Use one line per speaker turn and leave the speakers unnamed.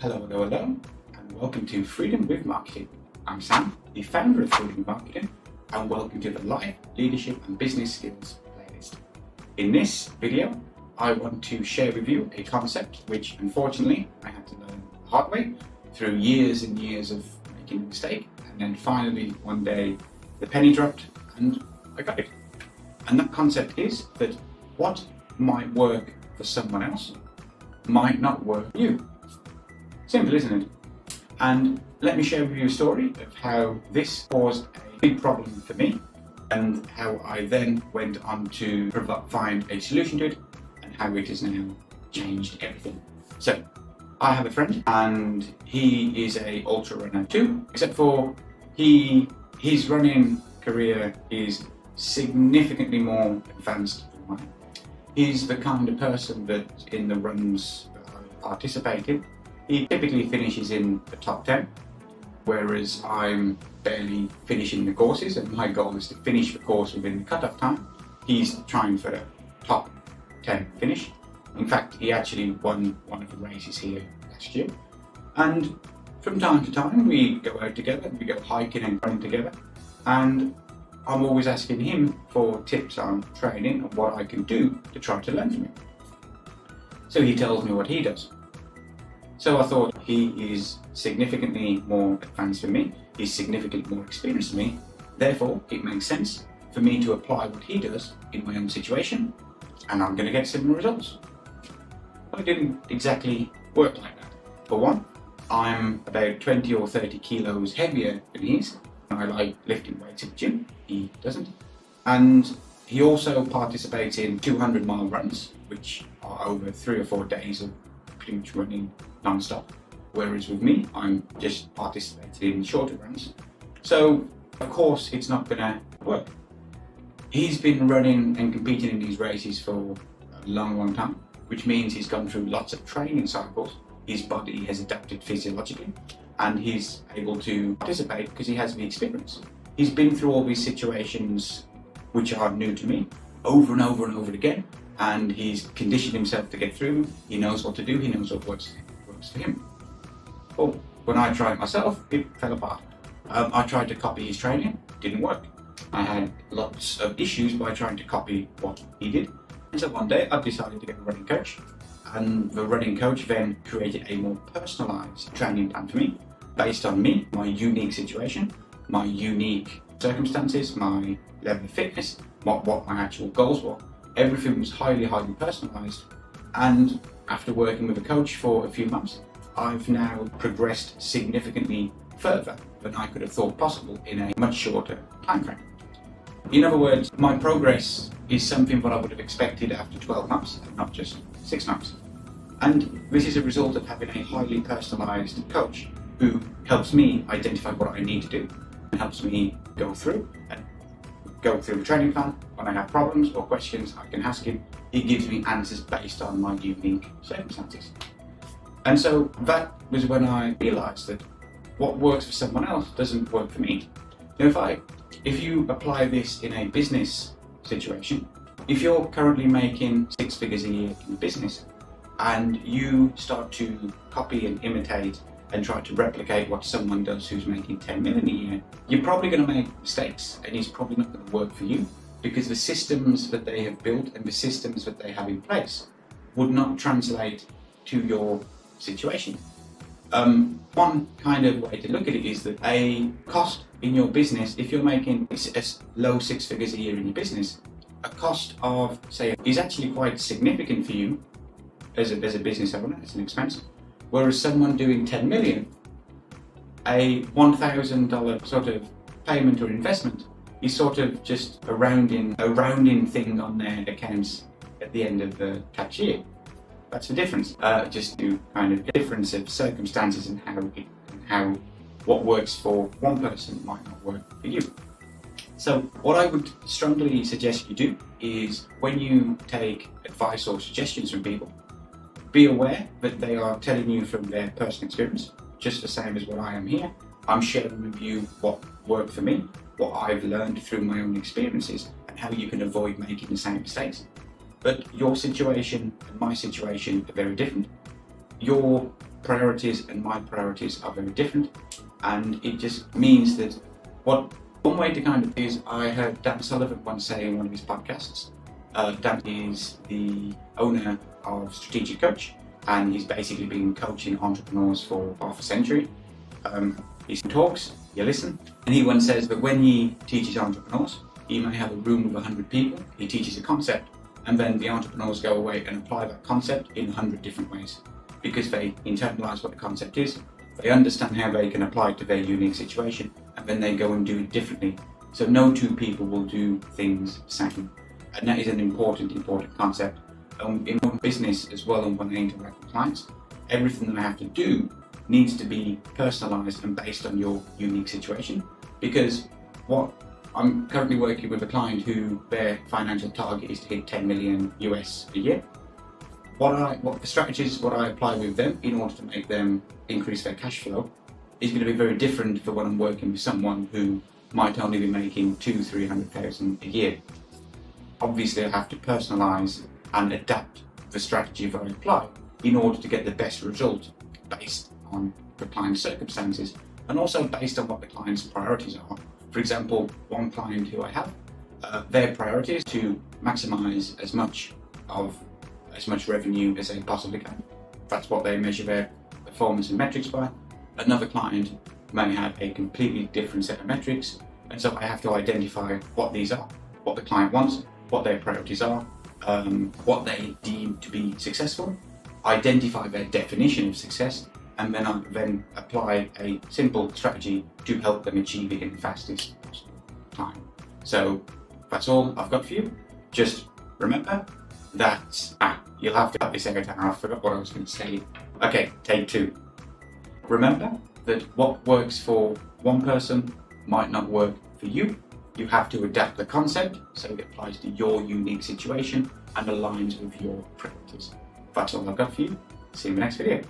Hello, and welcome to Freedom with Marketing. I'm Sam, the founder of Freedom with Marketing, and welcome to the Life, Leadership and Business Skills playlist. In this video, I want to share with you a concept which, unfortunately, I had to learn the hard way through years and years of making a mistake, and then finally, one day, the penny dropped and I got it. And that concept is that what might work for someone else might not work for you. Simple, isn't it? And let me share with you a story of how this caused a big problem for me and how I then went on to find a solution to it and how it has now changed everything. So, I have a friend and he is a ultra runner too, except for his running career is significantly more advanced than mine. He's the kind of person that in the runs that I participate in, he typically finishes in the top 10, whereas I'm barely finishing the courses and my goal is to finish the course within the cut-off time. He's trying for a top 10 finish. In fact, he actually won one of the races here last year. And from time to time, we go out together, we go hiking and running together. And I'm always asking him for tips on training and what I can do to try to learn from him. So he tells me what he does. So I thought, he is significantly more advanced than me, he's significantly more experienced than me, therefore it makes sense for me to apply what he does in my own situation, and I'm going to get similar results. But it didn't exactly work like that. For one, I'm about 20 or 30 kilos heavier than he is. I like lifting weights at the gym, he doesn't. And he also participates in 200-mile runs, which are over 3 or 4 days of pretty much running non-stop. Whereas with me, I'm just participating in shorter runs. So, of course, it's not going to work. He's been running and competing in these races for a long time, which means he's gone through lots of training cycles. His body has adapted physiologically, and he's able to participate because he has the experience. He's been through all these situations which are new to me over and over and over again, and he's conditioned himself to get through them. He knows what to do, he knows what works for him. Well, when I tried myself, it fell apart. I tried to copy his training, didn't work. I had lots of issues by trying to copy what he did. And so one day I decided to get a running coach, and the running coach then created a more personalised training plan for me, based on me, my unique situation, my unique circumstances, my level of fitness, what my actual goals were. Everything was highly personalised, and after working with a coach for a few months, I've now progressed significantly further than I could have thought possible in a much shorter time frame. In other words, my progress is something that I would have expected after 12 months and not just 6 months. And this is a result of having a highly personalised coach who helps me identify what I need to do and helps me go through the training plan. When I have problems or questions, I can ask him. He gives me answers based on my unique circumstances. And so that was when I realised that what works for someone else doesn't work for me. Now, if you apply this in a business situation, if you're currently making 6 figures a year in business and you start to copy and imitate and try to replicate what someone does who's making 10 million a year, you're probably going to make mistakes and it's probably not going to work for you, because the systems that they have built and the systems that they have in place would not translate to your situation. One kind of way to look at it is that a cost in your business, if you're making a low 6 figures a year in your business, a cost of, say, is actually quite significant for you as a business owner. It's an expense. Whereas someone doing 10 million, a $1,000 sort of payment or investment is sort of just a rounding thing on their accounts at the end of the tax year. That's the difference. Just to kind of difference of circumstances and how what works for one person might not work for you. So what I would strongly suggest you do is, when you take advice or suggestions from people, be aware that they are telling you from their personal experience, just the same as what I am here. I'm sharing with you what worked for me, what I've learned through my own experiences, and how you can avoid making the same mistakes. But your situation and my situation are very different. Your priorities and my priorities are very different, and it just means that one way to kind of is, I heard Dan Sullivan once say in one of his podcasts. Dan is the owner of Strategic Coach, and he's basically been coaching entrepreneurs for half a century. He talks, you listen, and he once says that when he teaches entrepreneurs, he may have a room of 100 people, he teaches a concept, and then the entrepreneurs go away and apply that concept in 100 different ways, because they internalize what the concept is, they understand how they can apply it to their unique situation, and then they go and do it differently. So no two people will do things the same, and that is an important concept. In my business as well, and when I interact with clients, everything that I have to do needs to be personalized and based on your unique situation, because I'm currently working with a client who their financial target is to hit 10 million US a year. What the strategies I apply with them in order to make them increase their cash flow is going to be very different for when I'm working with someone who might only be making 200,000-300,000 a year. Obviously, I have to personalize and adapt the strategy that I apply in order to get the best result based on the client's circumstances, and also based on what the client's priorities are. For example, one client who I have, their priority is to maximize as much revenue as they possibly can. That's what they measure their performance and metrics by. Another client may have a completely different set of metrics, and so I have to identify what these are, what the client wants, what their priorities are, what they deem to be successful, identify their definition of success, and then apply a simple strategy to help them achieve it in the fastest possible time. So that's all I've got for you. Just remember that, you'll have to cut this out, and I forgot what I was going to say. Okay, take 2. Remember that what works for one person might not work for you. You have to adapt the concept so it applies to your unique situation and aligns with your priorities. That's all I've got for you. See you in the next video.